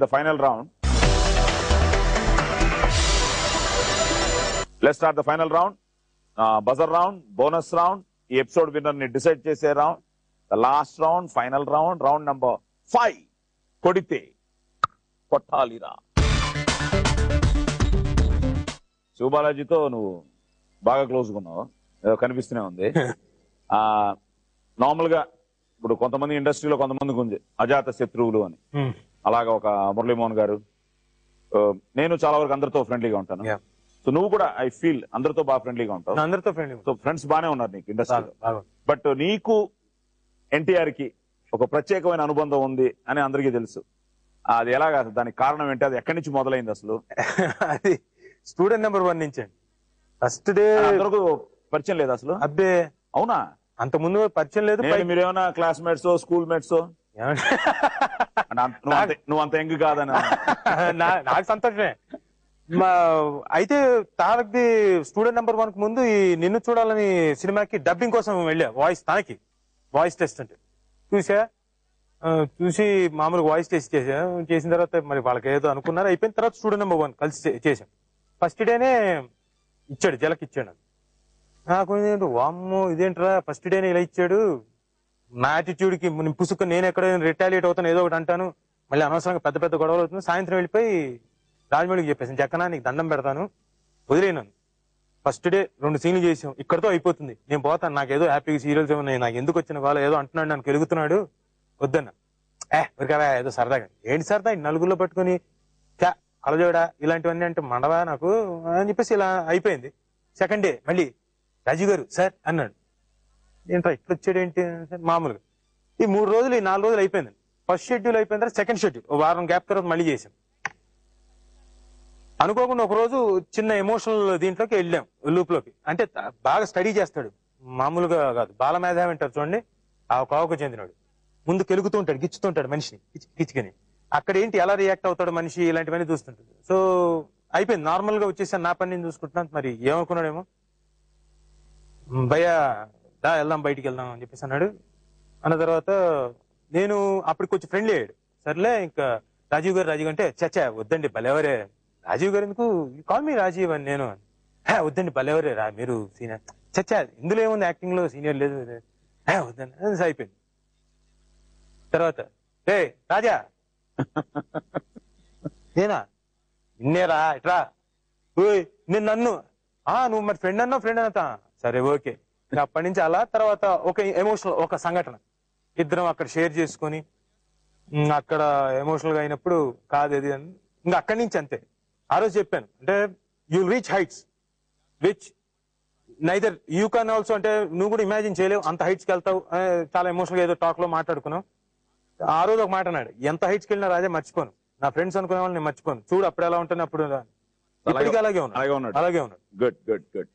The final round. Let's start the final round. Buzzer round, bonus round. ఈ episode winner ని decide చేసే round. The last round, final round, round number 5. కొడితే కొట్టాలిరా. శివబాలాజీతో నువ్వు బాగా close ఉన్నావు, ఏదో కనిపిస్తూనే ఉంది. నార్మల్ గా ఇప్పుడు కొంతమంది ఇండస్ట్రీలో కొంతమందికి ఉంది అజాత శత్రువులు అని. అలాగా ఒక మురళీమోహన్ గారు, నేను చాలా వరకు అందరితో ఫ్రెండ్లీగా ఉంటాను. సో నువ్వు కూడా ఐ ఫీల్ అందరితో బాగా ఫ్రెండ్లీగా ఉంటావు. అందరితో ఫ్రెండ్లీ. సో ఫ్రెండ్స్ బానే ఉన్నారు నీకు ఇండస్ట్రీలో. బట్ నీకు ఎన్టీఆర్ కి ఒక ప్రత్యేకమైన అనుబంధం ఉంది అని అందరికీ తెలుసు. అది ఎలాగా, దానికి కారణం ఏంటి, అది ఎక్కడి నుంచి మొదలైంది అసలు? అది స్టూడెంట్ నెంబర్ 1 నుంచి అండి. ఫస్ట్ డే అందరికీ పరిచయం లేదు అసలు? అబ్బే అవునా? అంత ముందు పరిచయం లేదు. మీరేమన్నా క్లాస్మేట్స్, స్కూల్ మేట్స్? నువ్వు అంత యంగ్ కాదని నాకు సంతోషమే. అయితే తారక్ది స్టూడెంట్ నెంబర్ 1 కు ముందు ఈ నిన్ను చూడాలని సినిమాకి డబ్బింగ్ కోసం వెళ్ళా. వాయిస్ తనకి వాయిస్ టెస్ట్ అంటే చూసి మామూలుగా వాయిస్ టెస్ట్ చేసిన తర్వాత మరి వాళ్ళకి ఏదో అనుకున్నారు. అయిపోయిన తర్వాత స్టూడెంట్ నెంబర్ 1 కలిసి చేశాం. ఫస్ట్ డేనే ఇచ్చాడు, జలకి ఇచ్చాడు. నాకు వామ్మో ఇదేంట్రా ఫస్ట్ డేనే ఇలా ఇచ్చాడు, నా యాటిట్యూడ్ కి పుసుకు నేను ఎక్కడ రిటాలియేట్ అవుతాను, ఏదో ఒకటి అంటాను, మళ్ళీ అనవసరంగా పెద్ద పెద్ద గొడవలు అవుతుంది. సాయంత్రం వెళ్ళిపోయి రాజమౌళికి చెప్పేసాను, జక్కనా నీకు దండం పెడతాను వదిలేనాను. ఫస్ట్ డే 2 సీన్లు చేసాం, ఇక్కడతో అయిపోతుంది, నేను పోతాను, నాకేదో హ్యాపీగా సీరియల్స్ ఏమన్నాయి, నాకు ఎందుకు వచ్చిన వాళ్ళు ఏదో అంటున్నాడు, నన్ను కెలుగుతున్నాడు, వద్దన్నా. ఊరికవా ఏదో సరదాగా. ఏంటి సరదా నలుగురిలో పట్టుకుని అలజోడా ఇలాంటివన్నీ అంటే మండవా నాకు అని చెప్పేసి ఇలా అయిపోయింది. సెకండ్ డే మళ్ళీ రాజీవ్ గారు సార్ అన్నాడు. ఏంట్రా ఇట్లా వచ్చాడు ఏంటి మామూలుగా. ఈ 3 రోజులు ఈ 4 రోజులు అయిపోయింది. ఫస్ట్ షెడ్యూల్ అయిపోయిన తర్వాత సెకండ్ షెడ్యూల్ ఓ వారం గ్యాప్ తర్వాత మళ్ళీ చేసాం. అనుకోకుండా ఒక రోజు చిన్న ఎమోషనల్ దీంట్లోకి వెళ్ళాం, లూప్ లోకి. అంటే బాగా స్టడీ చేస్తాడు, మామూలుగా కాదు, బాలమేధావి అంటారు చూడండి, ఆ కోవకు చెందినాడు. ముందు కెలుగుతూ ఉంటాడు, గిచ్చుతుంటాడు మనిషిని కిచ్చుకొని. అక్కడ ఏంటి ఎలా రియాక్ట్ అవుతాడు మనిషి, ఇలాంటివన్నీ చూస్తుంటాడు. సో అయిపోయింది, నార్మల్ గా వచ్చేసాను, నా పని నేను చూసుకుంటున్నాను. మరి ఏమనుకున్నాడేమో, భయ్యా దా వెళ్దాం బయటికి వెళ్దాం అని చెప్పేసి అన్నాడు. అన్న తర్వాత నేను అప్పటికి కొంచెం ఫ్రెండ్లీ అయ్యాడు. సర్లే ఇంకా రాజీవ్ గారు అంటే చచ్చా వద్దండి భలేవరే, రాజీవ్ గారు ఎందుకు, కాల్ మీ రాజీవ్ అని. నేను వద్దండి భలేవరే మీరు సీనియర్, చచ్చా ఇందులో ఏముంది యాక్టింగ్ లో సీనియర్ లేదు వద్దండి. అయిపోయింది. తర్వాత రాజా నేనా నిన్నేరా ఇట్రా, నేను నన్ను నువ్వు మరి ఫ్రెండ్ అన్నావు, ఫ్రెండ్ అన్నా సరే ఓకే. అప్పటి నుంచి అలా తర్వాత ఒక ఎమోషనల్ ఒక సంఘటన ఇద్దరం అక్కడ షేర్ చేసుకొని అక్కడ ఎమోషనల్ గా అయినప్పుడు కాదు ఇది అని ఇంకా అక్కడి నుంచి అంతే. ఆ రోజు చెప్పాను, అంటే you reach heights which neither you can also, అంటే నువ్వు కూడా ఇమాజిన్ చేయలేవు అంత హైట్స్ కి వెళ్తావు. చాలా ఎమోషనల్ గా ఏదో టాక్ లో మాట్లాడుకున్నావు. ఆ రోజు ఒక మాట అన్నాడు, ఎంత హైట్స్ కి వెళ్ళినా రాజా మర్చిపోను, నా ఫ్రెండ్స్ అనుకునే వాళ్ళని నేను మర్చిపోను, చూడు అప్పుడు ఎలా ఉంటాను అప్పుడు అలాగే ఉన్నాడు. Good good good.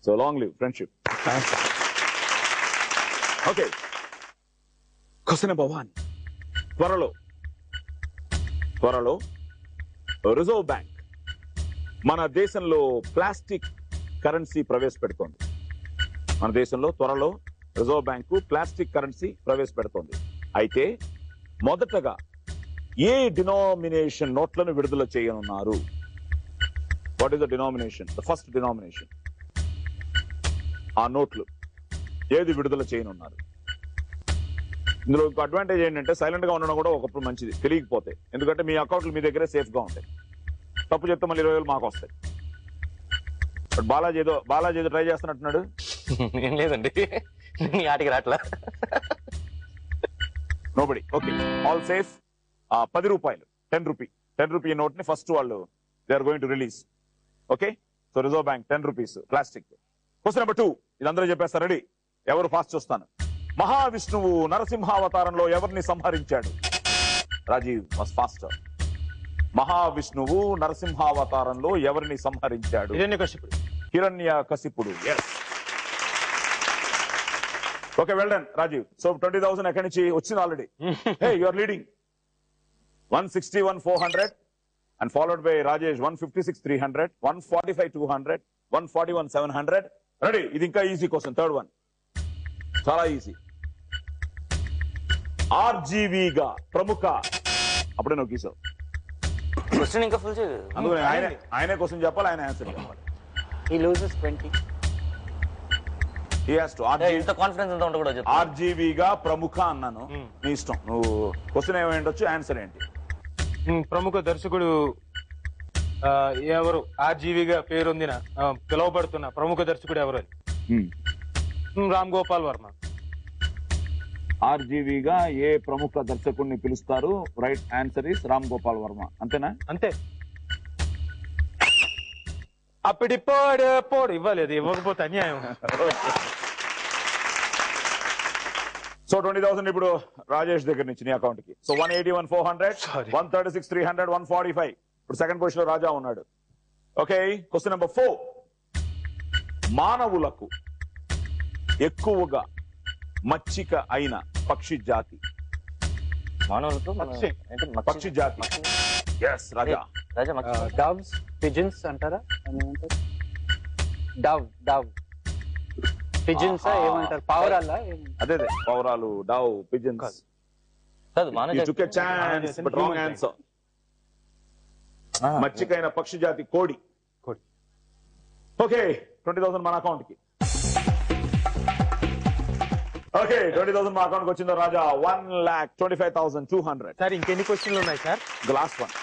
So long live friendship. Okay, question number 1. త్వరలో రిజర్వ్ బ్యాంక్ మన దేశంలో ప్లాస్టిక్ కరెన్సీ ప్రవేశపెడుతోంది. మన దేశంలో త్వరలో రిజర్వ్ బ్యాంకు ప్లాస్టిక్ కరెన్సీ ప్రవేశపెడుతోంది. అయితే మొదటగా ఏ డినామినేషన్ నోట్లను విడుదల చేయనున్నారు? What is the denomination, the first denomination? ఆ నోట్లు ఏది విడుదల చేయనున్నారు? ఇందులో ఇంకో అడ్వాంటేజ్ ఏంటంటే సైలెంట్ గా ఉండడం కూడా ఒకప్పుడు మంచిది, తెలియకపోతే. ఎందుకంటే మీ అకౌంట్లు మీ దగ్గరే సేఫ్ గా ఉంటాయి. తప్పు చెప్తే మళ్ళీ 20,000 మాకు వస్తాయి. బట్ బాలాజీ ఏదో ట్రై చేస్తున్నట్టున్నాడు. ఏం లేదండి, ఆటికి రాట్లా. నోబడి. Okay, all safe. 10 రూపాయలు 10 రూపీ నోట్ ని ఫస్ట్ వాళ్ళు they are going to release. Okay, so Reserve Bank 10 rupees plastic. Question number 2, ఇది అందరూ చెప్పేస్తారు. రెడీ? ఎవరు ఫాస్ట్ చూస్తాను. మహావిష్ణువు నరసింహావతారంలో ఎవరిని సంహరించాడు? Rajeev was faster. మహావిష్ణువు నరసింహావతారంలో ఎవరిని సంహరించాడు? హిరణ్యకశిపుడు. Yes. Okay, well done Rajeev. So 20,000 ఎక్కడి నుంచి వచ్చింది ఆల్రెడీ. Hey, you are leading. 161,400 and followed by Rajesh 156,300, 145,200, 141,700. Ready? ఇది ఇంకా ఈజీ క్వశ్చన్, థర్డ్ వన్. చాలా ఈజీ. ఆర్జీవీగా ప్రముఖ, అప్పుడే నొక్కేసావు, క్వశ్చన్ ఇంకా ఫుల్ చేయలేదు. అందుకని ఆయనే క్వశ్చన్ చెప్పాలి, ఆయన ఆన్సర్ చెప్పాలి. He loses 20. He has to. ఇంత కాన్ఫిడెన్స్ ఎంత ఉంటే కూడా చెప్పు. ఆర్జీవీగా ప్రముఖ అన్నాను, నీ ఇష్టం. నువ్వు క్వశ్చన్ ఏమైండొచ్చు, ఆన్సర్ ఏంటి? ప్రముఖ దర్శకుడు ఎవరు? ఆర్జీవిగా పేరొందిన పిలువబడుతున్న ప్రముఖ దర్శకుడు ఎవరు అని. రామ్ గోపాల్ వర్మ. ఆర్జీవీగా ఏ ప్రముఖ దర్శకుడిని పిలుస్తారు? Right answer is Ram Gopal Varma. అంతేనా? అంతే. అప్పటి పోడు ఇవ్వలేదు, ఇవ్వకపోతే అన్యాయం. సో 20,000 ఇప్పుడు రాజేష్ దగ్గర నుంచి నీ అకౌంట్ కి. సో 181 400, 136 300, 145. ఇప్పుడు సెకండ్ పొజిషన్ లో రాజా ఉన్నాడు. Okay, question number 4. మానవులకు ఎక్కువగా మచ్చిక అయిన పక్షి జాతి. మానవులకు పక్షి జాతి. ఎస్ రాజా. Doves, pigeons అంటారా? Dove. Pigeons ఏమంటారు? పావురాలా? అదే పౌరాలు, డవ్, పిజన్స్. కాదు, You took a chance, but wrong answer. మచ్చికైన పక్షి జాతి కోడి. ఓకే, 20,000 మన అకౌంట్ కి. ఓకే, 20,000 మా అకౌంట్ కి వచ్చిందో రాజా. 1,25,200. సార్ ఇంకెన్ని క్వశ్చన్లు ఉన్నాయి సార్? లాస్ట్ వన్,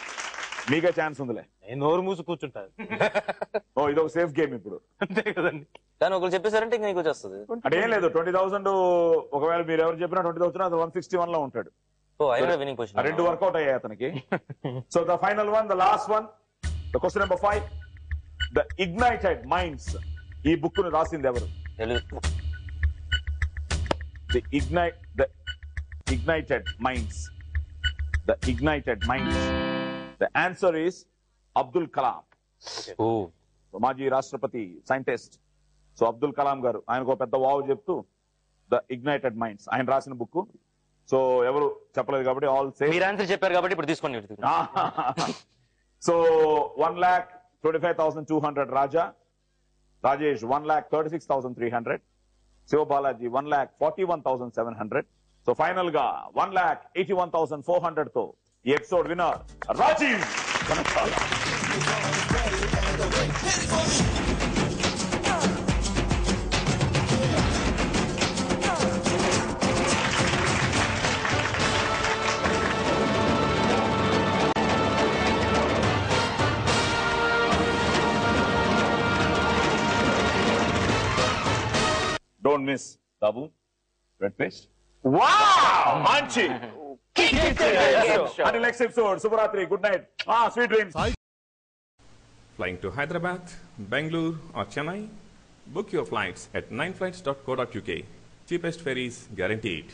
మీకే ఛాన్స్ ఉందిలే. నేను నోరు మూసి కూర్చుంటాను. ఓ, ఇదొక సేఫ్ గేమ్ ఇప్పుడు. అంతే కదండి. కానీ ఒకరు చెప్పేసారంటే ఇంకా నీకు వచ్చేస్తుంది. అంటే ఏం లేదు, 20,000 ఒకవేళ మీరు ఎవరు చెప్పినా 20,000 అది 161 లో ఉంటాడు. Winning position. రెండు వర్కౌట్ అయ్యాయి అతనికి. So the final one, the last one, the question number 5. The ignited minds, ఈ బుక్ ను రాసింది ఎవరు? The ignited minds. The ignited minds. The answer is Abdul Kalam. మాజీ రాష్ట్రపతి, సైంటిస్ట్. సో అబ్దుల్ కలాం గారు, ఆయనకు పెద్ద వావ్ చెప్తూ ద ఇగ్నైటెడ్ మైండ్స్ ఆయన రాసిన బుక్. సో ఎవరు చెప్పలేదు కాబట్టి ఆల్ సేమ్. మీరు ఆన్సర్ చెప్పారు కాబట్టి ఇప్పుడు తీసుకోండి. So 1,25,200 Raja. Rajesh 1,36,300. Sivabalaji 1,41,700. So final గా 1,81,400 తో ఈ episode winner Rajeev. Don't miss Dabu, red paste. Wow, Manchi. Until next episode, Subharatri, good night. Sweet dreams. Flying to Hyderabad, Bangalore or Chennai? Book your flights at 9flights.co.uk. Cheapest ferries guaranteed.